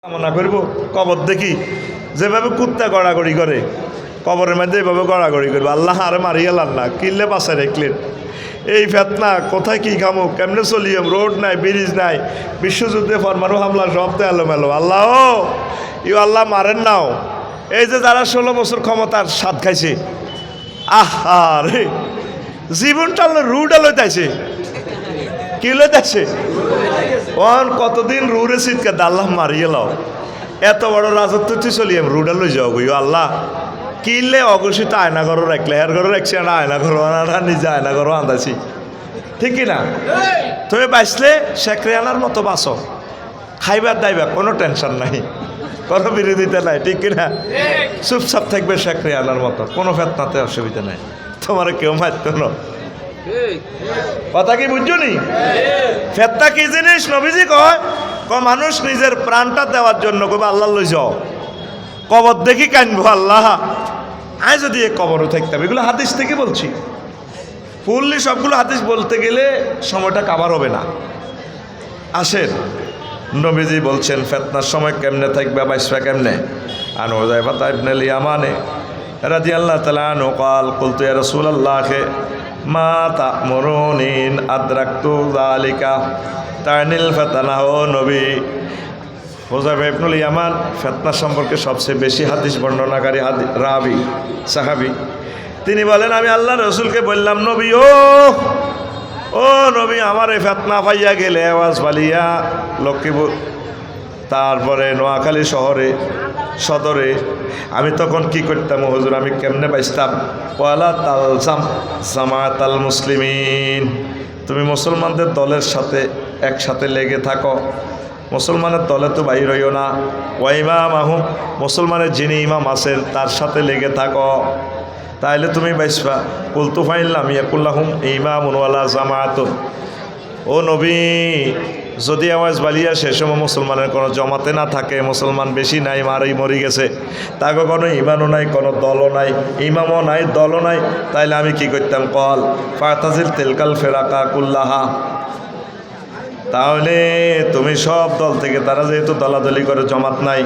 কামনা করব কবর দেখি যেভাবে কুত্তা গড়াগড়ি করে কবরের মধ্যে এইভাবে গড়াগড়ি করবো আল্লাহ আরে মারিয়ালান না কিনলে পাশে রেখলেন এই ফেতনা কোথায় কি খামো কেমনে চলিয়ম রোড নাই ব্রিজ নাই বিশ্বযুদ্ধে পরমাণু হামলা সব তো এলোমেলো আল্লাহ ইউ আল্লাহ মারেন নাও এই যে যারা 16 বছর ক্ষমতার স্বাদ খাইছে আহা রে জীবনটা রুডা লইতাইছে কি লইতাইছে ওন কতদিন রুরে শীতকে আল্লাহ মারিয়ে লাও এত বড় রাজত্ব তুই চলিয়াম রুডা লই যাও গো আল্লাহ কিনলে অঘোষিত আয়না ঘরও রাখলে হের ঘরও রাখছি না আয়না ঘর নিজে আয়না ঘরও আন্দাছি ঠিক কিনা তুমি বাঁচলে শেখরে আনার মতো বাঁচো খাইবার দাইবা কোনো টেনশন নাই কোনো বিরোধিতা নাই ঠিক কিনা চুপচাপ থাকবে শেখরে আনার মতো কোনো ফেতনাতে অসুবিধা নাই তোমার কেউ মারত না কথা কি বুঝছো নি ফেতনা কি জিনিস নবীজি কয় মানুষ নিজের প্রাণটা দেওয়ার জন্য কবে আল্লাহ লই যাও কবর দেখি কানবো আল্লাহ আয় যদি এ কবরও থাকতাম এগুলো হাদিস থেকে বলছি ফুললি সবগুলো হাদিস বলতে গেলে সময়টা কাভার হবে না আসেন নবীজি বলছেন ফেতনার সময় কেমনে থাকবে বাইসবা কেমনে আনো যায় বা ইবনে ইয়ামানে রাদিয়াল্লাহু তাআলা আনহু قال قلت يا رسول الله মা তা'মুরুনিন আদরাকতু যালিকা তানিল ফাতানা ও নবী হুযায়ফা ইবনুল ইয়ামান ফিতনা সম্পর্কে সবচেয়ে বেশি হাদিস বর্ণনাকারী রাবী সাহাবী তিনি বলেন আমি আল্লাহর রাসূলকে বললাম নবী ও নবী আমার এই ফিতনা পাইয়া গেলে আওয়াজ বালিয়া লক্ষ্মীপুর তারপরে নোয়াখালী শহরে সদরে আমি তখন কি করতাম হুজুর আমি কেমনে বাঁচতাম ওয়ালা তালজাম জামাতাল মুসলিমিন তুমি মুসলমানদের দলের সাথে একসাথে লেগে থাকো মুসলমানের দলে তো বাইর হইও না ওয়া ইমাম আহুম মুসলমানের যিনি ইমাম আছেন তার সাথে লেগে থাকো তাইলে তুমি বাইসবা কুলতু ফাইল্লাম ইয়াকুল্লাহুম ইমামুন ওয়ালা জামাতুন ও নবী যদি আওয়াজ বালিয়া সে সময় মুসলমানের কোনো জমাতে না থাকে মুসলমান বেশি নাই মরি গেছে তাকে কোনো ইমানও নাই কোনো দলও নাই ইমামও নাই দলও নাই তাইলে আমি কি করতাম কল ফাতাজিল তেলকাল ফেরাকা কুল্লাহা তাহলে তুমি সব দল থেকে তারা যেহেতু দলাদলি করে জমাত নাই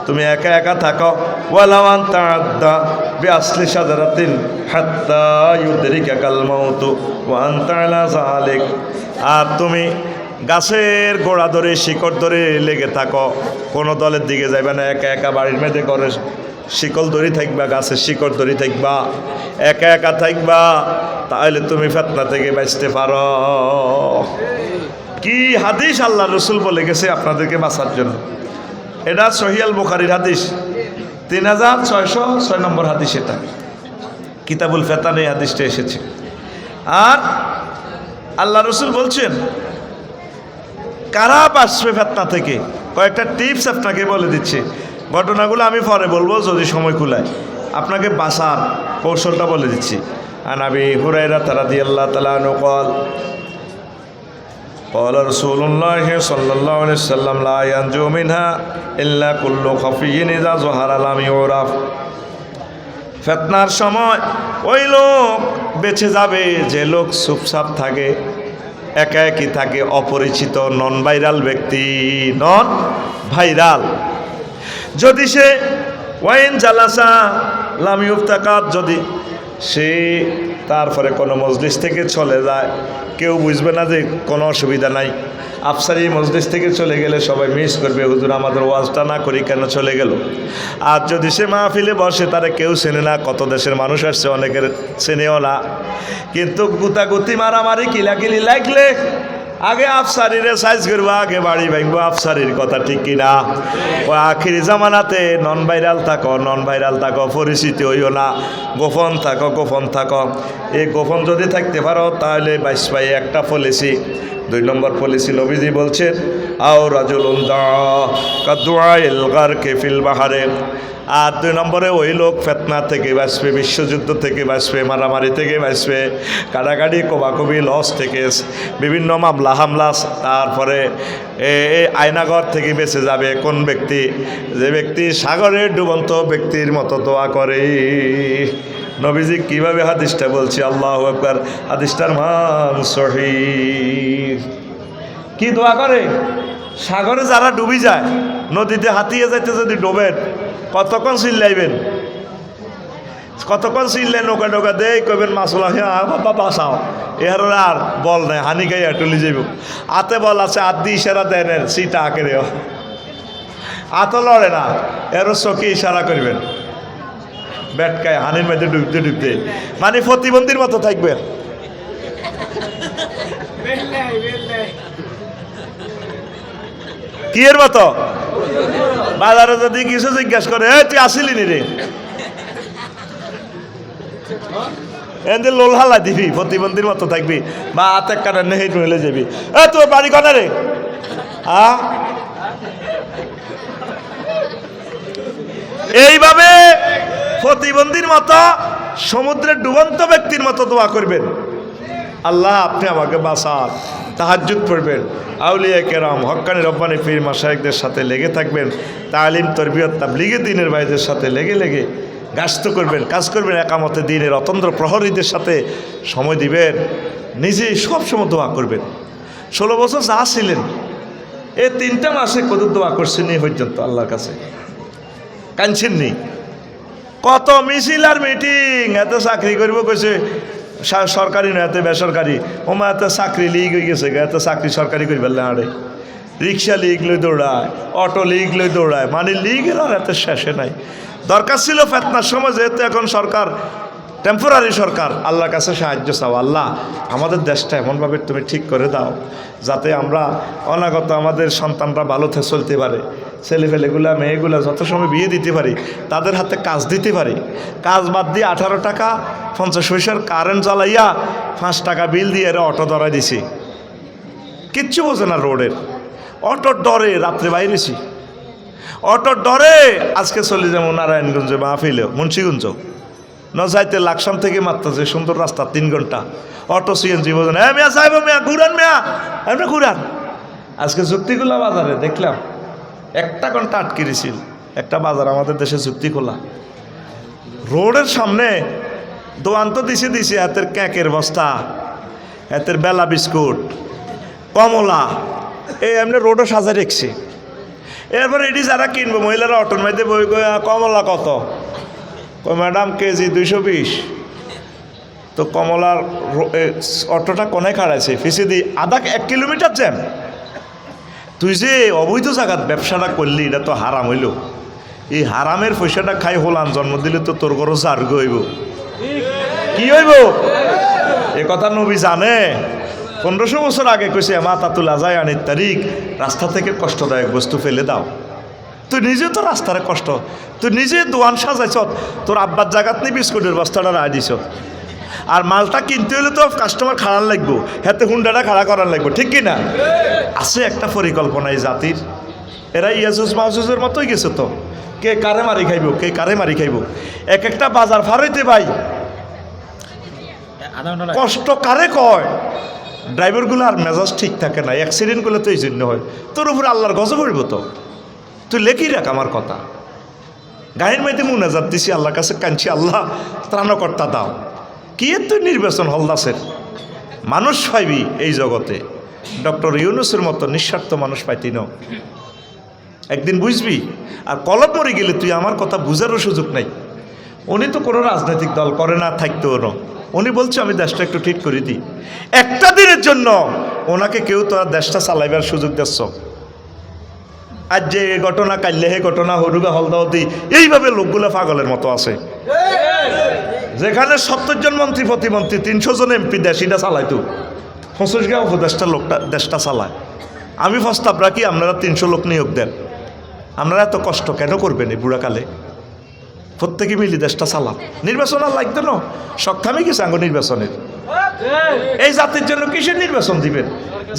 তুমি একা একা থাকো ওয়ালাওয়ান তাআদ্দা বিআসলি শাজারাতিন হাত্তা ইউদরিকাল মাউতু ওয়া আনতা আলা যালিক আর তুমি গাছের গোড়া ধরে শিকড় ধরে লেগে থাকো কোনো দলের দিকে যাইবা না একা একা বাড়ির মেয়েদের করে শিকল ধরে থাকবা গাছের শিকড় ধরে থাকবা একা একা থাকবা তাহলে তুমি ফিতনা থেকে বাঁচতে পারো কি হাদিস আল্লাহ রসুল বলে গেছে আপনাদেরকে বাঁচার জন্য এটা সহিহ আল বুখারীর হাদিস 3606 নম্বর হাদিস এটা কিতাবুল ফিতানে এই হাদিসটা এসেছে আর আল্লাহ রসুল বলছেন কারা বাঁচবে ফিতনা থেকে কয়েকটা টিপস আপনাকে বলে দিচ্ছে ঘটনাগুলো আমি পরে বলবো যদি সময় কুলায় আপনাকে বাঁচার কৌশলটা বলে দিচ্ছি আন আবি হুরায়রা রাদিয়াল্লাহু তাআলা আনহু قال رسول الله صلى الله عليه وسلم لا ينجو منها إلا كل خفي إذا ظهر لم يعرف ফিতনার সময় ওই লোক বেঁচে যাবে যে লোক চুপচাপ থাকে একা একই থাকে অপরিচিত নন ভাইরাল ব্যক্তি নন ভাইরাল যদি সে ওয়াইন জালাসা লাম ইউফতাকাত যদি সে তারপরে কোনো মজলিস থেকে চলে যায় কেউ বুঝবে না যে কোনো অসুবিধা নাই আফসারি মজলিস থেকে চলে গেলে সবাই মিস করবে হুজুর আমাদের ওয়াজটা না করি কেন চলে গেল আর যদি সে মাহফিলে বসে তারা কেউ চেনে না কত দেশের মানুষ আসছে অনেকের চেনেও না কিন্তু গুতাগুতি মারামারি কিলাকিলি লাগলে আগে আফসারিরে সাইজ করবো আগে বাড়ি ভাঙবো আফসারির কথা ঠিক কিনা ও আখিরি জামানাতে নন ভাইরাল থাকো পরিচিতি হইও না গোপন থাকো এই গোপন যদি থাকতে পারো তাহলে বাইশ পাই একটা পলিসি 2 নম্বর পলিসি নবীজি বলছেন আও রাজুলুন কাদুআইল গারকে ফিল বাহারে আর 2 নম্বরে ওই লোক ফিতনা থেকে বাঁচবে বিশ্বযুদ্ধ থেকে বাঁচবে মারামারি থেকে বাঁচবে কাটাকাটি কোবাকুবি লস থেকে বিভিন্ন মামলা হামলা তারপরে আয়নাঘর থেকে বেঁচে যাবে কোন ব্যক্তি যে ব্যক্তি সাগরে ডুবন্ত ব্যক্তির মতো দোয়া করে নবীজি কিভাবে হাদিসটা বলছি আল্লাহু আকবার হাদিসটার মান সহিহ কি দোয়া করে সাগরে যারা ডুবি যায়, নদীতে হাতিয়ে যাইতে যদি ডোবেন, কতক্ষণ চিল্লাইবেন, কতক্ষণ চিল্লাই নৌকা নৌকা দেয়, কইবেন মাছলা বাবা বাঁচাও, এর আর বল নাই, হানি খাই টুলি যাইব। আতে বল আছে, আত দিয়ে ইশারা দেন, সিটা আঁকে দেও, আতো লড়ে না, এরও চোখে ইশারা করবেন, ব্যাটকায় হানির মধ্যে ডুবতে ডুবতে, মানে প্রতিবন্ধীর মতো থাকবেন। কি এর মতো? বাজারে যদি কিছু জিজ্ঞাসা করে, তুই আসিলি নি রে, এদের লোল হালা দিবি, প্রতিবন্ধীর মতো থাকবি, বা হাতে কাটা নেই নইলে যাবি, তোর বাড়ি কনে রে, এইভাবে প্রতিবন্ধীর মতো সমুদ্রের ডুবন্ত ব্যক্তির মতো দোয়া করবেন, আল্লাহ আপনি আমাকে বাঁচান। তাহাজ্জুদ পড়বেন, আউলিয়া কেরাম হক্কানি রব্বানি পীর মাশায়েখদের সাথে লেগে থাকবেন, তালিম তরবিয়ত তাবলীগে দ্বীনের ভাইদের সাথে লেগে লেগে গাস্ত করবেন, কাজ করবেন, একামতে দ্বীনের অতন্দ্র প্রহরীদের সাথে সময় দিবেন, নিজে সবসময় দোয়া করবেন। 16 বছর যা ছিলেন, এই 3টা মাসে কত দোয়া করছেন এই পর্যন্ত আল্লাহর কাছে, কাঁদছেননি? কত মিছিল আর মিটিং, এত চাকরি করব কইছে, সরকারি না, এত বেসরকারি, ওমা এত চাকরি লিগ হয়ে গেছে, এত চাকরি সরকারি করি ফেললে আরে, রিক্সা লিগ লই দৌড়ায়, অটো লিগ লই দৌড়ায়, মানে লিগের আর এত শেষে নাই। দরকার ছিল ফেতনার সময়, যেহেতু এখন সরকার টেম্পোরারি সরকার, আল্লাহর কাছে সাহায্য চাও, আল্লাহ আমাদের দেশটা এমনভাবে তুমি ঠিক করে দাও যাতে আমরা অনাগত আমাদের সন্তানরা ভালো চলতে পারে, ছেলেফেলেগুলা মেয়েগুলা যত সময় বিয়ে দিতে পারি, তাদের হাতে কাজ দিতে পারি, কাজ বাদ দিয়ে 18 টাকা 50 পয়সার কারেন্ট জ্বালাইয়া 5 টাকা বিল দিয়ে এরা অটো ধরাই দিছি, কিচ্ছু বোঝে না রোডের, অটোর ডরে রাত্রে বাইরেছি, অটোর ডরে আজকে চলে যাবো নারায়ণগঞ্জে মাহফিলে, মুন্সিগঞ্জ ন যাইতে লাকসাম থেকে মাত্র যে সুন্দর রাস্তা 3 ঘন্টা, অটো সিএনজি বোঝেন, হ্যাঁ মেয়া যাইব, মেয়া ঘুরান, মেয়া এমনি ঘুরান। আজকে যুক্তিগুলা বাজারে দেখলাম 1 ঘন্টা আটকে দিছিল একটা বাজার আমাদের দেশে যুক্তিখোলা, রোডের সামনে দোয়ান তো দিছে হাতের ক্যাকের বস্তা, হাতের বেলা বিস্কুট, কমলা, এই এমনি রোডও সাজা রেখছে। এরপরে এটি যারা কিনবো মহিলারা অটোর মধ্যে বই, কমলা কত? Madam KG 220। তো কমলার অটোটা কোনে খাড়াইছে, ফিসে দি আধা 1 কিলোমিটার জ্যাম। তুই যে অবৈধ জায়গাত ব্যবসাটা করলি, এটা তো হারাম হইল, এই হারামের পয়সাটা খাই হলান জন্ম দিলে তো তোর ঘরও জার্গ হইব, কি হইব? এ কথা নবী জানে। 1500 বছর আগে কইছে, মাতাতুল আজাই আনির তারিখ, রাস্তা থেকে কষ্টদায়ক বস্তু ফেলে দাও। তুই নিজে তো রাস্তার কষ্ট, তুই নিজে দোয়ান সাজাইছ, তোর আব্বার জায়গাত নিয়ে বিস্কুটের বস্তাটা রায় দিছ, আর মালটা কিনতে হলে তো কাস্টমার খাড়ান লাগবো, হাতে হুন্ডাটা খাড়া করার লাগবো, ঠিক কিনা? আছে একটা পরিকল্পনা এই জাতির, এরা ইয়াজুজ মাহুজের মতোই গেছে তো, কে কারে মারি খাইব, কে কারে মারি খাইব। এক একটা বাজার ফারাইতে ভাই কষ্ট কারে কয়, ড্রাইভারগুলো আর মেজাজ ঠিক থাকে না, অ্যাক্সিডেন্টগুলো তো এই জন্য হয়, তোর উপরে আল্লাহর গজব হইব। তো তুই লেখি রাখ আমার কথা, গায়ের মধ্যে মুনাজাত দিছি, আল্লাহর কাছে কাঁদছি, আল্লাহ ত্রাণকর্তা দাও। কি তুই নির্বাচন হলদাসের মানুষ পাইবি এই জগতে, ডক্টর ইউনুসের মতো নিঃস্বার্থ মানুষ পাইতি ন, একদিন বুঝবি। আর কলম মরে গেলে তুই আমার কথা বুঝারও সুযোগ নাই। উনি তো কোনো রাজনৈতিক দল করে না, থাকতেও না, উনি বলছে আমি দেশটা একটু ঠিক করে দিই। একটা দিনের জন্য ওনাকে কেউ তো আর দেশটা চালাইবার সুযোগ দিচ্ছ। আজ যে ঘটনা, কাল্লে হে ঘটনা, হরুগা হলদাওতি, এইভাবে লোকগুলো পাগলের মতো আছে। যেখানে 70 জন মন্ত্রী প্রতিমন্ত্রী, 300 জন এমপি দেশ এটা চালাইতো, 25 উপদেষ্টা লোকটা দেশটা চালায়। আমি প্রস্তাব রাখি, আপনারা 300 লোক নিয়োগ দেন, আপনারা এত কষ্ট কেন করবেন এই বুড়াকালে? প্রত্যেকে মিলি দেশটা চালান, নির্বাচন আর লাগতো না, সক্ষামী কি সাঙ্গ নির্বাচনের। এই জাতির জন্য কিসের নির্বাচন দিবেন?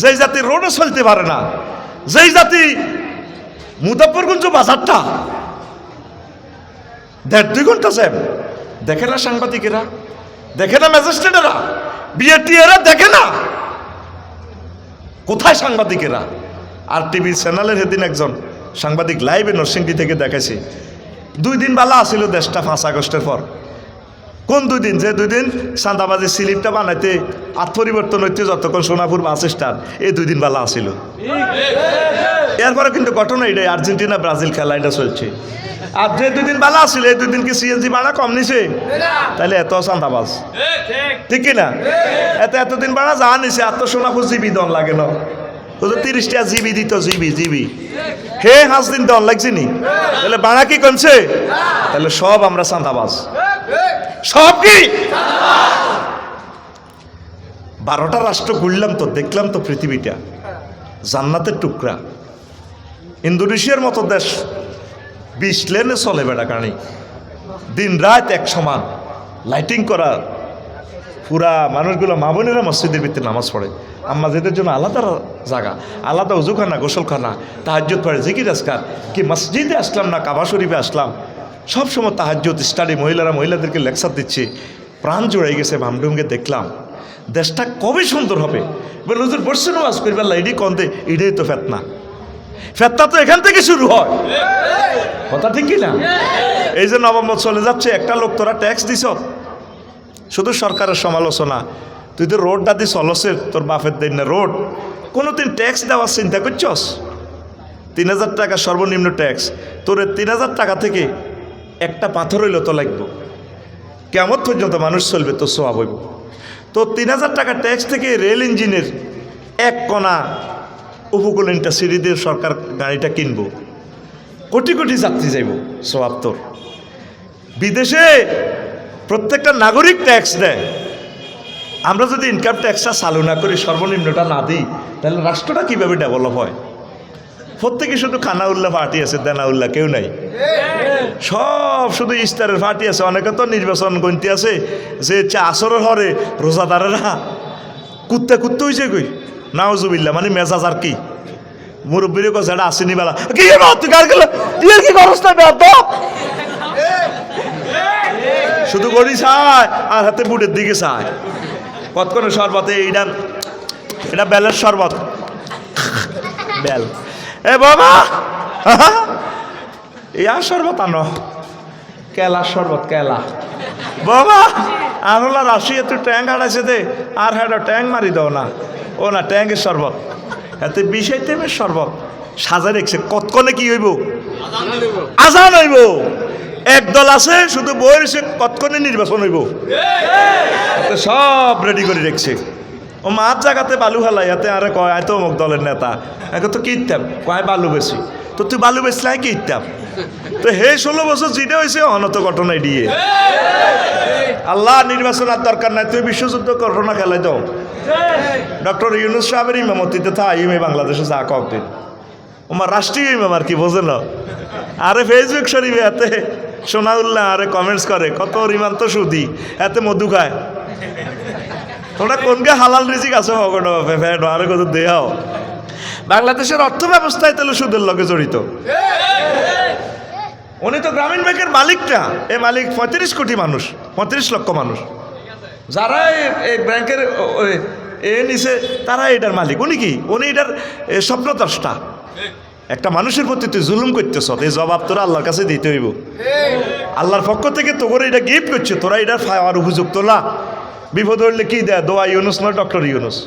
যেই জাতি রোডে চলতে পারে না, যেই জাতি মুজাফফরগঞ্জ বাজারটা 1.5-2 ঘন্টা জ্যাম, দেখে না সাংবাদিকেরা, দেখে না ম্যাজিস্ট্রেটেরা, বিএটিএরা দেখে না, কোথায় সাংবাদিকেরা? আর টিভি চ্যানেলের সেদিন একজন সাংবাদিক লাইভে নরসিংদী থেকে দেখাইছে, 2 দিন বালা আসিল দেশটা 5 আগস্টের পর। কোন 2 দিন? যে 2 দিন চাঁদাবাজি স্লিপটা বানাইতে আত্মপরিবর্তন হইতে যতক্ষণ সোনাপুর বাস স্ট্যান্ড, এই 2 দিন বালা আসিল। এরপরে কিন্তু ঘটনা এটাই, আর্জেন্টিনা ব্রাজিল খেলা এটা চলছে। আর যে 2 দিন বালা আসলে এই 2 দিন কি সিএনজি ভাড়া কম নিছে? তাহলে এত চাঁদাবাজ, ঠিক কিনা? এতদিন ভাড়া যা নিছে এত সোনা জিবি দন লাগে না, 30টা জিবি দিত, জিবি হে 5 দিন দন লাগছে নি, তাহলে ভাড়া কি কমছে? তাহলে সব আমরা চাঁদাবাজ, সব কি 12টা রাষ্ট্র ঘুরলাম তো, দেখলাম তো পৃথিবীটা জান্নাতের টুকরা। ইন্দোনেশিয়ার মতো দেশ 20 লেনে চলে বেড়াকানি, দিন রাত এক সমান লাইটিং করা, পুরা মানুষগুলো মা বোনেরা মসজিদের ভিতরে নামাজ পড়ে, আম্মাদের জন্য আলাদা জায়গা, আলাদা উজুখানা, গোসলখানা, তাহাজ্জুদ পড়ে, জিকির আজকার। কি মসজিদে আসলাম না কাবা শরীফে আসলাম, সবসময় তাহাজ্জুদ স্টাডি, মহিলাদেরকে লেকচার দিচ্ছে, প্রাণ জুড়ে গেছে। ভামডুমকে দেখলাম দেশটা কবে সুন্দর হবে। বলে হুজুর বসছেন ওয়াজ করবে আল্লাহ, এডি কন্দে, এটাই তো ফেতনা। ফেতনা তো এখান থেকে শুরু হয়, কথা ঠিক কিনা? এই যে নভেম্বর চলে যাচ্ছে, একটা লোক তোরা ট্যাক্স দিছ, শুধু সরকারের সমালোচনা, তুই তো রোডটা দিস অলসের, তোর বাপের দেন না রোড, কোনোদিন ট্যাক্স দেওয়ার চিন্তা করছস? 3000 টাকা সর্বনিম্ন ট্যাক্স, তোর 3000 টাকা থেকে একটা পাথর হইল তো লাগবে, কেমন পর্যন্ত মানুষ চলবে, তো সোয়াব হইব। তো 3000 টাকা ট্যাক্স থেকে রেল ইঞ্জিনের এক কণা উপকূলীনটা সিঁড়ি দিয়ে সরকার গাড়িটা কিনবো, কোটি কোটি যাত্রী যাইব, সোয়াব তোর। বিদেশে প্রত্যেকটা নাগরিক ট্যাক্স দেয়, আমরা যদি ইনকাম ট্যাক্সটা চালু না করি, সর্বনিম্নটা না দিই, তাহলে রাষ্ট্রটা কীভাবে ডেভেলপ হয়? প্রত্যেকে শুধু খানাউল্লাহ পার্টি আছে, দেনাউল্লাহ কেউ নাই, সব শুধু ইস্তারের পার্টি আছে। অনেকে তো নির্বাচন গন্তি আছে যে আসরের হরে রোজাদারেরা কুত্তে হয়েছে কই, নাউজুবিল্লাহ, মানে মেজাজ আর কি মুরব্বীর কাছে এটা আসেনি বেলা কি কি খরচ না শুধু গড়ি চায় আর হাতে বুটের দিকে চায়, কতক্ষণে শরবতে এটা বেলের শরবত, বেল এ বাবা ইয়া শরবত আনো, কেলা শরবত, কেলা বাবা আনলা রাশি একটু ট্যাঙ্ক হাঁটাইছে দে, আর হ্যাঁ ট্যাঙ্ক মারি দাও না, ও না ট্যাঙ্কের শরবত, এতে 20 আইটেমের শরবত সাজা রেখছে, কতক্ষণে কি হইব? আজান হইব। একদল আছে শুধু বইয়ের সে কতক্ষণে নির্বাচন হইব, সব রেডি করে রেখছে। ও মাছ জায়গাতে বালু হেলাই, এতে আরে কয় আয় তো অমুক দলের নেতা, এখন তো কি ইত্যাম কয় বালু বেশি, তো তুই বালু বেশলাই কি ইত্যাম, তো হে 16 বছর জিতে হয়েছে অনত ঘটনায় দিয়ে। আল্লাহ নির্বাচন আর দরকার নাই, তুই বিশ্বযুদ্ধ ঘটনা খেলাই দাও। ডক্টর ইউনুস সাহেবের ইমামতিতে থা ইমে বাংলাদেশে যা কদিন ওমার রাষ্ট্রীয় ইমাম আর কি বোঝে না, আরে ফেসবুক শরীফে এতে সোনাউল্লাহ আরে কমেন্টস করে, কত ইমান তো সুদি, এতে মধু খায়, তোমরা কোনকে হালাল রিজিক আছে আরে কত দেও। বাংলাদেশের অর্থ ব্যবস্থায় তাহলে সুদের লগে জড়িত, উনি তো গ্রামীণ ব্যাংকের মালিকটা, এই মালিক 35 কোটি মানুষ, 35 লক্ষ মানুষ, যারা এই ব্যাংকের নিচে তারা এটার মালিক। উনি কি, উনি এটার স্বপ্নদ্রষ্টা। একটা মানুষের প্রতি তুই জুলুম করতেছ, এই জবাব তোরা আল্লাহর কাছে দিতে হইব। আল্লাহর পক্ষ থেকে তোর এটা গিফট করছে, তোরা এটা পাওয়ার উপযুক্ত না। বিপদ হইলে কি দেয়, দোয়া ইউনুস নয় ডক্টর ইউনুস।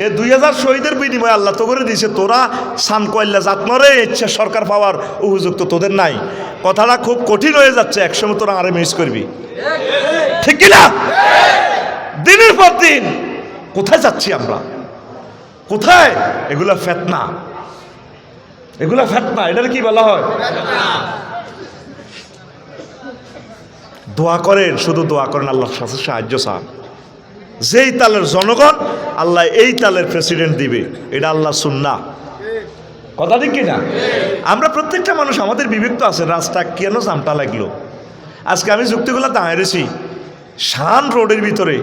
এ 2000 শহীদের বিনিময়ে আল্লাহ তো করে দিয়েছে, তোরা সান কয়লা জাতনরে ইচ্ছা সরকার পাওয়ার উপযুক্ত তোদের নাই। কথাটা খুব কঠিন হয়ে যাচ্ছে, একসময় তোরা আরে মিস করবি, ঠিক কিনা? দিনের পর দিন কোথায় যাচ্ছি আমরা, কোথায়? এগুলা ফেতনা, এগুলা ফেতনা, এটার কি বলা হয়? দোয়া করেন, শুধু দোয়া করেন, আল্লাহর সাথে সাহায্য চান। যেই তালের জনগণ আল্লাহ এই তালের প্রেসিডেন্ট দিবে, এটা আল্লাহ সুন্নাহ, কথা ঠিক কিনা? আমরা প্রত্যেকটা মানুষ আমাদের বিবেক তো আছে, রাস্তা কেন জামটা লাগলো। আজকে আমি যুক্তিগুলো দাঁড়িয়েছি, শান রোডের ভিতরে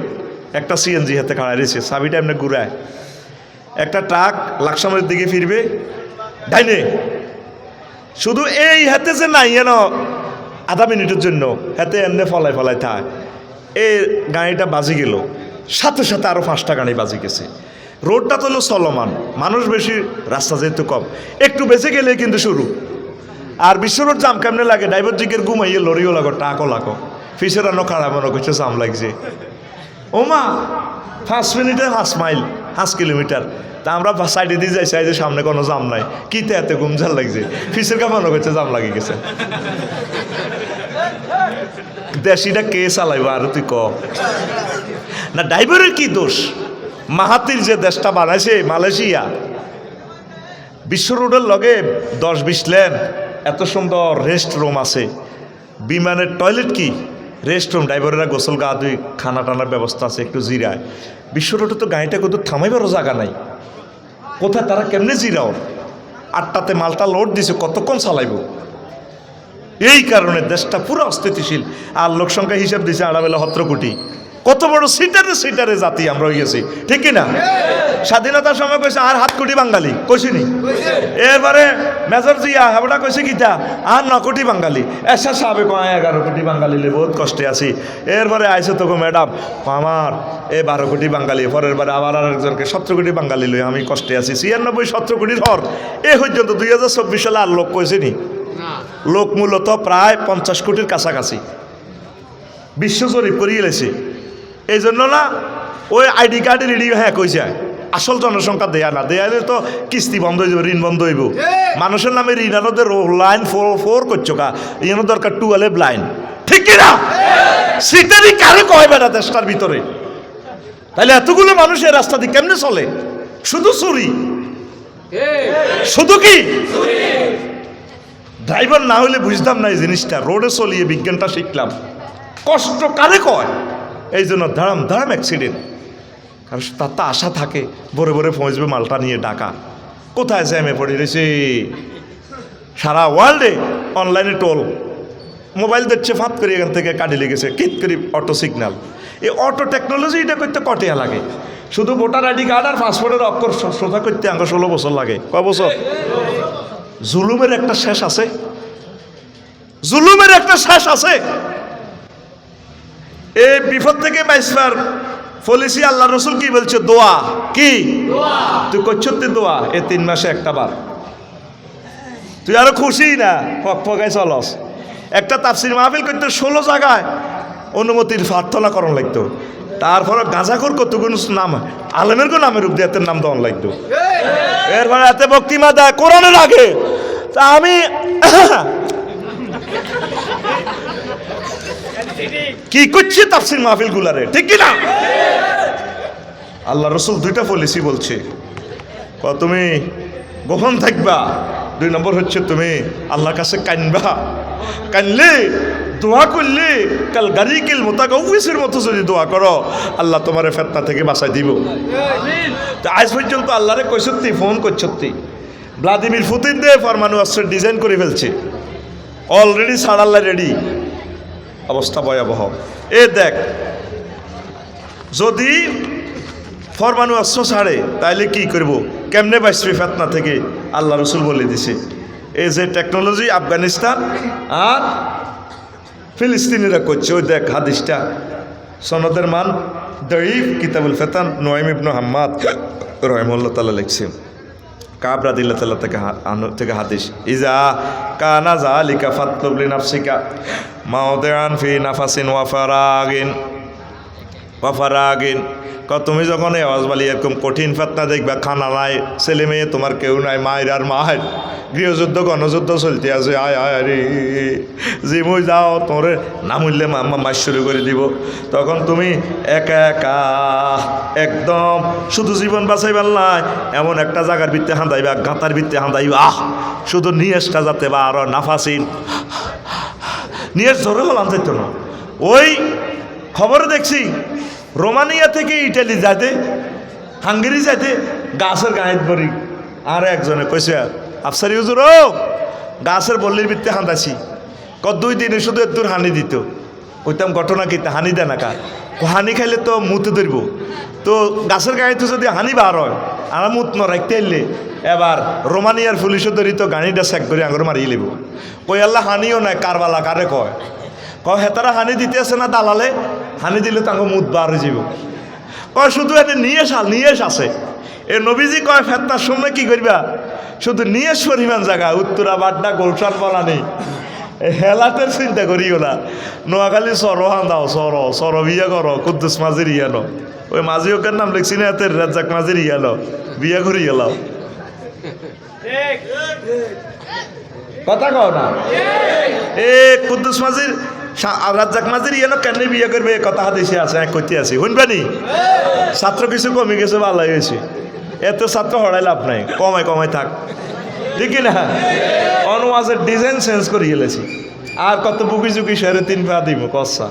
একটা সিএনজি হাতে খাড়াই রয়েছে, চাবিটা এমনি ঘুরায়, একটা ট্রাক লাকসামের দিকে ফিরবে ডাইনে, শুধু এই হাতে যে নাই এন আধা মিনিটের জন্য হাতে এমনি ফলাই থাক, এই গাড়িটা বাজি গেল, সাথে সাথে আরও 5টা গাড়ি বাজি গেছে। রোডটা তো হলো চলমান, মানুষ বেশি, রাস্তা যেহেতু কম, একটু বেঁচে গেলে কিন্তু শুরু। আর বিশ্ব রোড জাম কেমনে লাগে, ড্রাইভার জিগের ঘুমাইয়ে লরিও লাগো, ট্রাকও লাগো, ফিসের আনো খারাপ মনে করছে জাম লাগছে। ওমা 5 মিনিটে 5 মাইল, 5 কিলোমিটার, তা আমরা সাইডে দিয়ে যাই যে সামনে কোনো জাম নাই, কিতে এত গুমঝাল লাগছে, ফিসের কা মনে করছে জাম লাগিয়ে গেছে। দেশিটা কে চালাইব আর তুই ক না, ড্রাইভারের কি দোষ? মাহাতির যে দেশটা বানাইছে মালয়েশিয়া, বিশ্ব রোডের লগে 10-20 লেন, এত সুন্দর রেস্ট রুম আছে, বিমানের টয়লেট কি রেস্ট রুম, ড্রাইভারেরা গোসল গা ধুই, খানা টানার ব্যবস্থা আছে, একটু জিরায়। বিশ্ব রোডে তো গাড়িটা কোথাও থামাইবারও জায়গা নাই, কোথায় তারা কেমনে জিরাও? 8টাতে মালটা লোড দিছে, কতক্ষণ চালাইব? এই কারণে দেশটা পুরো অস্থিতিশীল। আর লোক সংখ্যা হিসাব দিছে 17 কোটি। কত বড় সিটারে জাতি আমরা হইয়াছি, ঠিক কিনা? স্বাধীনতার সময় কইছে আর 7 কোটি বাঙালি, কইছিনি? এবারে মেজর জিয়া হাবড়া কইছে কিতা আর 9 কোটি বাঙালি। এসা সাবে কয় 11 কোটি বাঙালি লে বহুত কষ্টে আছি। এরপরে আইসে তো ম্যাডাম আমার 12 কোটি বাঙালি, পরের বারে আবার আরেকজনকে 17 কোটি বাঙালি লই আমি কষ্টে আছি। 96-17 কোটির হর এ পর্যন্ত 2024 সালে আর লোক কইছেনি? লোক মূলত প্রায় 50 কোটির কাছাকাছি বিশ্ব জরিপ করিয়ে গেছে। এই জন্য না ওই আইডি কার্ডে রেডি হ্যাঁ কইছে আসল জনসংখ্যা দেয়া না, দেয়ালে তো কিস্তি বন্ধ হয়ে যাবে, ঋণ বন্ধ হইব। মানুষের নামে ঋণ আনোদের লাইন 4 করছো কা, এর দরকার 12 লাইন, ঠিক কিনা? সিটারি কারে কয় বেটা দেশটার ভিতরে? তাহলে এতগুলো মানুষের রাস্তা দিয়ে কেমনে চলে? শুধু চুরি, শুধু কি ড্রাইভার না হলে বুঝতাম না এই জিনিসটা। রোডে চলিয়ে বিজ্ঞানটা শিখলাম, কষ্ট কারে কয়। এই জন্য ধারাম অ্যাক্সিডেন্ট। কারণ তার তো আশা থাকে ভরে ভরে পৌঁছবে মালটা নিয়ে ঢাকা, কোথায় জ্যামে পড়ে রয়েছে। সারা ওয়ার্ল্ডে অনলাইনে টোল, মোবাইল দিচ্ছে ফাঁত করে এখান থেকে কাটি লেগেছে, কিট করি অটো সিগন্যাল। এই অটো টেকনোলজি এটা করতে কটিয়া লাগে। শুধু ভোটার আইডি কার্ড আর পাসপোর্টের অক্ষর সোজা করতে আমাকে 16 বছর লাগে। কয় বছর? জুলুমের একটা শেষ আছে, জুলুমের একটা শেষ আছে। এই বিপদ থেকে বাইসবার পলিসি আল্লাহ রসুল কি বলছে? দোয়া। কি তুই করছতে দোয়া এ 3 মাসে একটা বার, তুই আরো খুশি না ফকায় চলস। একটা তাফসির মাহফিল করতে 16 জায়গায় অনুমতির প্রার্থনা করণ লাগতো। তারপরে গাঁজাখোর কতগুলো নাম আলেমের গো নামের উপর এতের নাম দেওয়ান লাগতো। এরপরে এতে বক্তিমা দেয় কোরআনের আগে। তা আমি কি করছি তাফসির মাহফিল গুলারে, ঠিক কিনা? আল্লাহ রসুল 2টা পলিসি বলছে, তুমি গোপন থাকবা, 2 নম্বর হচ্ছে তুমি আল্লাহর কাছে কানবা। কানলে দোয়া করলে কাল গারিকিল মুতাকাউফিসের মতো যদি দোয়া করো আল্লাহ তোমার ফিতনা থেকে বাঁচাই দিব। তো আজ পর্যন্ত আল্লাহরে কইসত্তি ফোন করছত্তি, ভ্লাদিমির পুতিন দিয়ে পরমাণু অস্ত্রের ডিজাইন করে ফেলছে অলরেডি, সাড়াল্লা রেডি। অবস্থা ভয়াবহ। এ দেখ, যদি পরমাণু অস্ত্র ছাড়ে তাইলে কি করব, কেমনে বাঁচবে ফিতনা থেকে? আল্লাহ রসুল বলে দিছে এই যে টেকনোলজি আফগানিস্তান আর ফিলিস্তিনিরা করছে। ওই দেখ হাদিসটা, সনদের মান দঈফ, কিতাবুল ফিতান, নুয়াইম ইবনে হাম্মাদ রাহিমাহুল্লাহ তাআলা লিখছেন। কাব রাদিয়াল্লাহু তাআলা থেকে হাদিস, ইজা কানা যালিকা ফাতলুব লিনাফসিকা মাওদিআন ফি নাফাসিন ওয়া ফারাগিন। তুমি যখন এই আওয়াজবালি এরকম কঠিন ফিতনা দেখবা, খানা নাই, ছেলে মেয়ে তোমার কেউ নাই, মায়ের আর মায়ের গৃহযুদ্ধ গণযুদ্ধ চলতে আছে, আয় আয় আরে যে মই যাও তোরে না মূল্যে মাম্মা মাস শুরু করে দিব। তখন তুমি একা একা একদম শুধু জীবন বাঁচাইবার নাই, এমন একটা জায়গার ভিত্তে হাঁদাইবা, গাঁতার ভিত্তে হাঁদাইবা, শুধু নিয়েসটা যাতে বা আরো নাফাসিন নিয়েস ধরে হলাম যেত না। ওই খবরে দেখছি রোমানিয়া থেকে ইটালি যাইতে, হাঙ্গেরি যাইতে গাছের গায়ে ভরি। আর একজনে কইছে আফসারি হুজুর ও গাছের বল্লির ভিত্তে হাঁদাছি, 2 দিনে শুধু একটু হানি দিত। ওইতাম ঘটনা কিতা হানি দেয় না, কার হানি খাইলে তো মুতে ধরব, তো গাছের গায়ে তো যদি হানি বার হয় আর মুত ন রাখতে এলে এবার রোমানিয়ার পুলিশও ধরি তো গাড়িটা চেক করে আঙুর মারিয়ে লিব। কই আল্লাহ হানিও নাই, কারবালা কারে কয় হেতারা হানি দিতে আছে না দালালে, হানি দিলে তাকে মুদ বার হয়ে যাব। কয় শুধু এনে নিয়েস আছে। এ নবীজি কয় ফেতনার সময় কি করবা, শুধু নিয়েস পরিমাণ জায়গা, উত্তরা বাড্ডা গোলশান বলা নেই, হেলাতের চিন্তা করিও না। নোয়াখালী সরহান দাও, সর বিয়ে করো, কুদ্দুস মাঝির ইয়ানো, ওই মাঝি ওকের নাম লিখছি না, এতের রাজ্জাক মাঝির ইয়ানো। বিয়া করি গেলাম কথা কও না এ কুদ্দুস মাঝির রাজ্জাক মাঝির ইয়েন কেন বিয়ে করবে কথা হাদিসে আছে এক কইতে আছি শুনবানি ছাত্র কিছু কমে গেছে ভালো হয়েছে এত ছাত্র হড়াই লাভ নাই কমায় থাক দেখি না অনুমাজের ডিজাইন চেঞ্জ করে গেলেছি আর কত বুকি চুকি সেরে 3 পা দিব কসা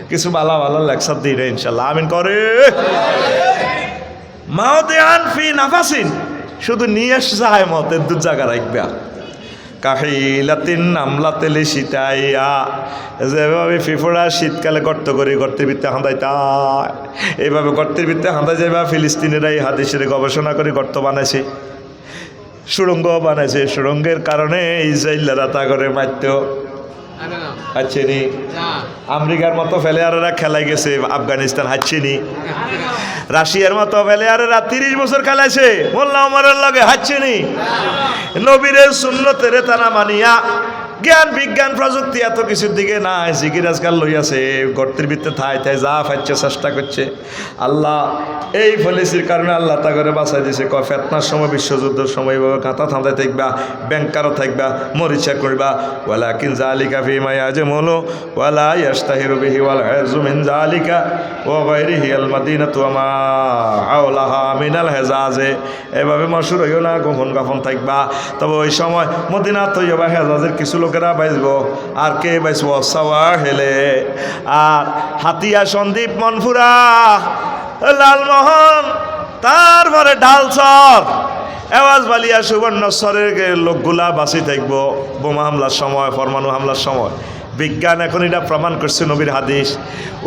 কিছু ভালো লেকচার দিই রে ইনশাল্লাহ আমিন করে মাওদিয়ান ফি নাফাসিন শুধু নিয়ে যায় মতের দু জায়গা রাখবে কাহিলাতিন নামলাতেলে শীতাইয়া যেভাবে ফিফোড়া শীতকালে গর্ত করে গর্তের ভিত্তে হাঁদাই তা এইভাবে গর্তের ভিত্তে হাঁদাই যাইবা ফিলিস্তিনিরা এই হাদিসের গবেষণা করে গর্ত বানাইছে সুড়ঙ্গ বানাইছে সুড়ঙ্গের কারণে ইসরায়েলরা তা করে মারত হাচ্ছেনি আমেরিকার মতো প্লেয়ারেরা খেলাই গেছে আফগানিস্তান হাচ্ছেনি রাশিয়ার মতো প্লেয়ারেরা 30 বছর খেলাইছে মোল্লা ওমরের লগে হাচ্ছেনি নবীরের সুন্নতের তারা মানিয়া জ্ঞান বিজ্ঞান প্রযুক্তি এত কিছুর দিকে না জিকির আজকাল লইয়াছে গর্তের ভিতরে থাই যা ফাইছে চেষ্টা করছে আল্লাহ এই পলিসির কারণে আল্লাহ তা করে বাঁচাই দিয়েছে কয় ফেতনার সময় বিশ্বযুদ্ধের সময় কাঁথা থাঁদায় থাকবা ব্যাংকারও থাকবা মরিচা করবা ওয়ালা কিন জালিকা ফিমা ইয়াজমুলু ওয়ালা ইয়াস্তাহিরু বিহি ওয়াল হাযু মিন জালিকা ওয়া গায়রিহি আল মাদিনাতু ওয়া মা হাওলাহা মিনাল হেজাজে এভাবে মশহুর হইও না গোপন গোপন থাকবা তবে ওই সময় মদিনা তৈয়বা হেজাজের কিছু লোকেরা বাইসব আর কে বাইসব সাওয়া হেলে আর হাতিয়া সন্দীপ মনপুরা লালমোহন তারপরে ঢালচর এওয়াজ বালিয়া সুবর্ণশ্বরের লোকগুলা বাঁচি থাকব বোমা হামলার সময় পরমাণু হামলার সময় বিজ্ঞান এখন এটা প্রমাণ করছে নবীর হাদিস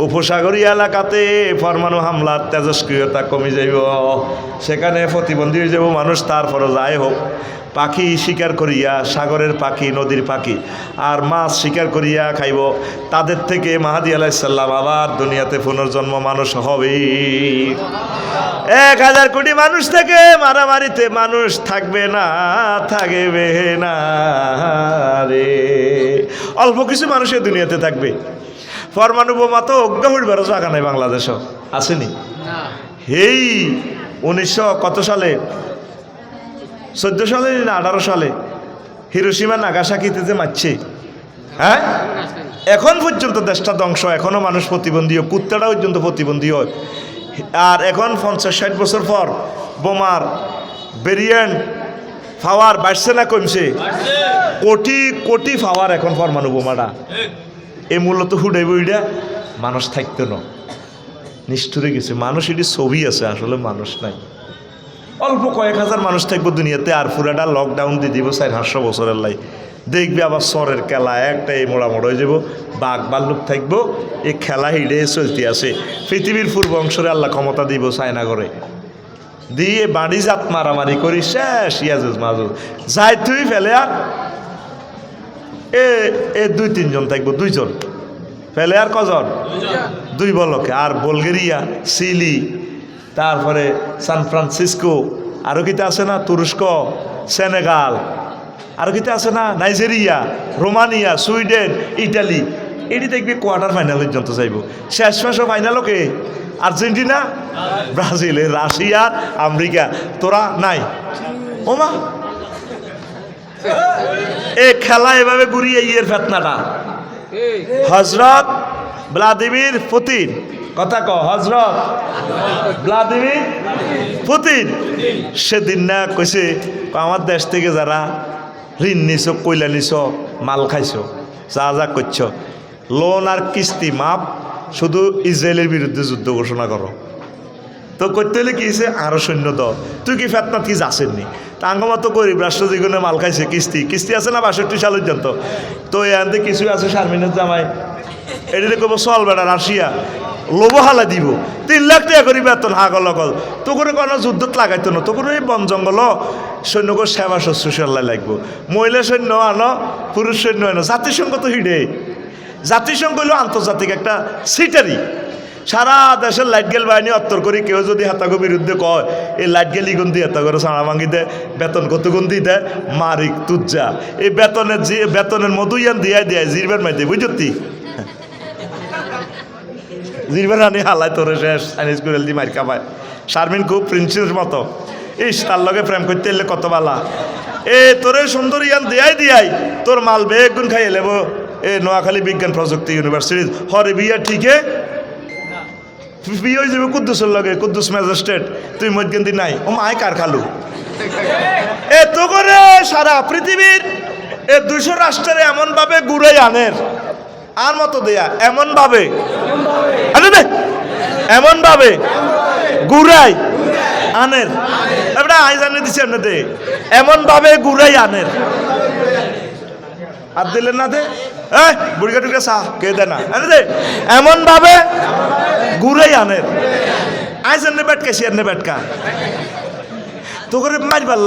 উপসাগরীয় এলাকাতে পরমাণু হামলার তেজস্ক্রিয়তা কমে যাইব সেখানে প্রতিবন্ধী হয়ে যাব মানুষ তারপরে যাই হোক পাখি শিকার করিয়া সাগরের পাখি নদীর পাখি আর মাছ শিকার করিয়া খাইব তাদের থেকে মাহাদি আলাইহিস সালাম আবার দুনিয়াতে পুনর্জন্ম মানুষ হবে 1000 কোটি মানুষ থেকে মারামারিতে মানুষ থাকবে না রে অল্প কিছু মানুষের দুনিয়াতে থাকবে পরমাণু বোমা তো অজ্ঞা হইবার জায়গা নাই বাংলাদেশও আসেনি এই 1900 কত সালে 14 সালে না 18 সালে হিরোশিমা নাগাসাকিতে যে মারছে হ্যাঁ এখন পর্যন্ত দেশটা ধ্বংস এখনো মানুষ প্রতিবন্ধী হয় কুত্তাটা পর্যন্ত প্রতিবন্ধী হয় আর এখন 50-60 বছর পর বোমার ভেরিয়েন্ট পাওয়ার বাড়ছে না কমছে কোটি কোটি পাওয়ার এখন পরমাণু বোমাটা এই মূলত হুডাইব এটা মানুষ থাকতো না নিষ্ঠুরে গেছে মানুষ এটি ছবি আছে আসলে মানুষ নাই অল্প কয়েক হাজার মানুষ থাকবো দুনিয়াতে আর পুরাটা লকডাউন দিয়ে দিব 400 বছরের লাই দেখবি আবার সরের খেলা একটা এই মোড়ামোড় হয়ে যাব বাঘ ভাল্লুক থাকবো এই খেলা হিডে চলতে আছে পৃথিবীর পূর্ব অংশরে আল্লাহ ক্ষমতা দিব চায়না করে দিয়ে বাড়ি জাত মারামারি করি শেষ ইয়াজুজ মাজুজ যাই তুই ফেলে আর এ 2-3 জন থাকবো 2 জন ফেলে আর কজন 2 বলকে আর বুলগেরিয়া চিলি তারপরে সান ফ্রান্সিসকো আরও কিতে আছে না তুরস্ক সেনেগাল আরও কিতে আছে না নাইজেরিয়া রোমানিয়া সুইডেন ইটালি এটি দেখবি কোয়ার্টার ফাইনাল পর্যন্ত যাইব শেষ ফাইনালও কে আর্জেন্টিনা ব্রাজিল রাশিয়া আমেরিকা তোরা নাই ওমা এ খেলা এভাবে ঘুরিয়ে ইয়ের ফেতনাটা হজরত ভ্লাদিমির পুতিন কথা ক হজরত ভ্লাদিমির পুতিন সেদিন না কইছে আমার দেশ থেকে যারা ঋণ নিছ কইলা নিছ মাল খাইছ যা করছ লোন আর কিস্তি মাপ শুধু ইসরায়েলের বিরুদ্ধে যুদ্ধ ঘোষণা করো তো করতে হলে কি হয়েছে আরো সৈন্য দাও তুই কি ফেতনা কি যাচ্ছেননি তা আঙ্গমত গরিব রাষ্ট্র যেগুলো মাল খাইছে কিস্তি আছে না 62 সাল পর্যন্ত তো এতে কিছু আছে শারমিনের জামাই এটি কব চল বেড়া রাশিয়া লোভ হালা দিব 3 লাখ টাকা করি বেতন হাগল লগল তো করে কোনো যুদ্ধত লাগাইতো না তো করে এই বন জঙ্গল সৈন্যকে সেবা শুশ্রূষা লাগবো মহিলা সৈন্য আনো পুরুষ সৈন্য আনো জাতিসংঘ তো হিডে জাতিসংঘ হইল আন্তর্জাতিক একটা সিটারি সারা দেশের লাইট গেল বাহিনী অত্তর করি কেউ যদি হাতাগো বিরুদ্ধে কয় এই লাইট গেল ইগুন দিয়ে হাতা করে সাড়া ভাঙি দেয় বেতন কত গুণ দিয়ে দেয় মারিক তুজ্জা এই বেতনের মধুইয়ান দিয়ে দেয় জিরবের মাইতে বুঝতি জিরবের রানি হালাই তোরে শেষ চাইনিজ কুড়েল দিয়ে মার কামায় শারমিন খুব প্রিন্সের মতো ইস তার লগে প্রেম করতে এলে কত বালা এ তোরে সুন্দর ইয়ান দিয়াই তোর মাল বেগুন খাইয়ে লেব এ নোয়াখালী বিজ্ঞান প্রযুক্তি ইউনিভার্সিটি হরে বিয়া ঠিকে বিয়ে হয়ে যাবে কুদ্দুসের লগে কুদ্দুস ম্যাজিস্ট্রেট তুই মধ্যে নাই ও মায় কার খালু এ তো করে সারা পৃথিবীর এ 200 রাষ্ট্রের এমন ভাবে ঘুরে আনের আর মতো দেয়া এমন ভাবে ঘুরাই আনের এবার আই জানিয়ে দিচ্ছি আপনাদের এমন ভাবে ঘুরাই আনের আর দিলেন না দে বুড়িকা টুকা চা কে দে না দে এমন ভাবে ঘুরাই আনের আই জানে বেটকা সে আনে বেটকা তো করে মারবার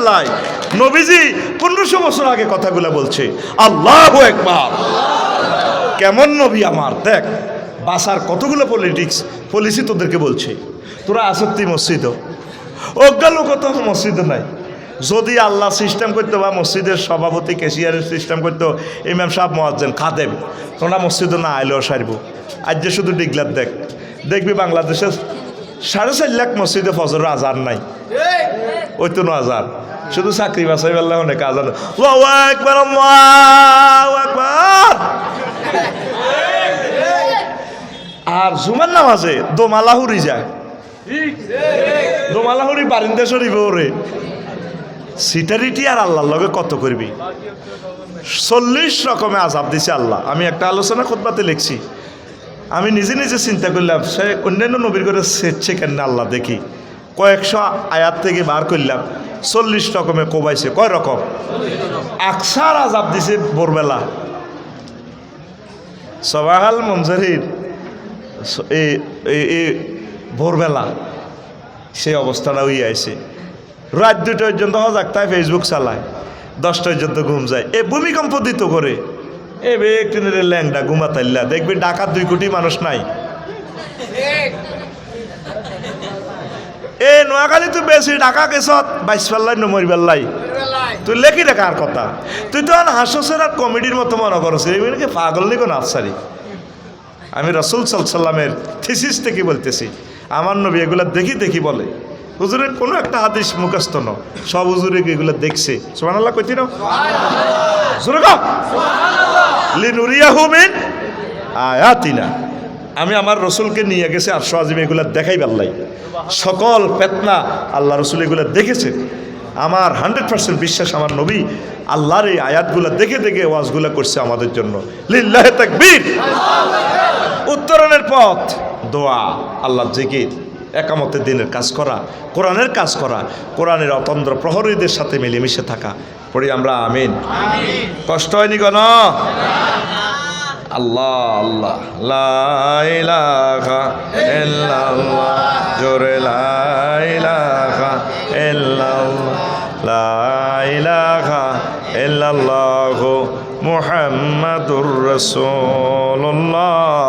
লাই নবীজি 1500 বছর আগে কথাগুলো বলছে আল্লাহু আকবার কেমন নবী আমার দেখ বাসার কতগুলো পলিসি তোদেরকে বলছে তোরা আসত্তি মসজিদ অজ্ঞা লোক তো মসজিদ নাই যদি আল্লাহ সিস্টেম করতো বা মসজিদের সভাপতি ক্যাশিয়ারের সিস্টেম করতো ইমাম সাহেব মুয়াজ্জিন খাদেম তোরা মসজিদে না আইলেও সারবো আজ যে শুধু ডিগলার দেখবি বাংলাদেশের 4.5 লাখ মসজিদে ফজর আজান নাই ওই তো আজান শুধু চাকরি বাছাই বেলা অনেক আজান আল্লাহু আকবার আল্লাহু আকবার আর জুমার নামাজে দোমালাহুরি যায় দোমালাহুরি বারিন্দা শরীফ ওরে সিটারিটি আর আল্লাহর লগে কত করবি 40 রকমে আযাব দিছে আল্লাহ আমি একটা আলোচনা খুতবাতে লিখছি আমি নিজে চিন্তা করলাম সে অন্যান্য নবীর করে সেচ্ছে কেন আল্লাহ দেখি কয়েকশো আয়াত থেকে বার করলাম 40 রকমে কোবাইছে কয় রকম আকসার আযাব দিছে ভোরবেলা সবাহাল মঞ্জারির এই ভোরবেলা সেই অবস্থাটা হয়ে আছে রাত 2টা পর্যন্ত হজাক ফেসবুক চালায় 10টা পর্যন্ত ঘুম যায় এ ভূমিকম্প দিত করে এ বে একটু ল্যাংডা ঘুমাতাইল্লা দেখবি ঢাকার 2 কোটি মানুষ নাই এ নোয়াখালী তুই বেশি ঢাকা গেছত 22 পাল্লাই নমরি পাল্লাই তুই লেখি রেখা আর কথা তুই তো হাস্যসের আর কমেডির মতো মনে করছ এমনকি পাগল নিকো নাফসারি আমি রাসূল সাল্লাল্লাহু আলাইহি ওয়াসাল্লামের থিসিস থেকে বলতেছি আমার নবী এগুলা দেখি বলে হুজুরের কোনো একটা হাদিস মুখস্থ ন সব হুজুরে এগুলো দেখছে সুবহানাল্লাহ কইতি না সুবহানাল্লাহ লিনুরিয়াহু মিন আয়াতিনা আমি আমার রসুলকে নিয়ে গেছে আর আজিমে এগুলো দেখাই পারলাই সকল ফিতনা আল্লাহ রসুল এগুলো দেখেছে আমার 100% বিশ্বাস আমার নবী আল্লাহর এই আয়াতগুলো দেখে ওয়াজগুলো করছে আমাদের জন্য লিল্লাহি তাকবীর উত্তরণের পথ দোয়া আল্লাহর জিকির একামতের দিনের কাজ করা কোরআনের কাজ করা কোরআনের অতন্দ্র প্রহরীদের সাথে মিলেমিশে থাকা পড়ি আমরা আমিন কষ্ট হয়নি কেন আল্লাহ আল্লাহ লা ইলাহা ইল্লাল্লাহ জোরে লা ইলাহা ইল্লাল্লাহ লা ইলাহা ইল্লাল্লাহ মুহাম্মাদুর রাসূলুল্লাহ।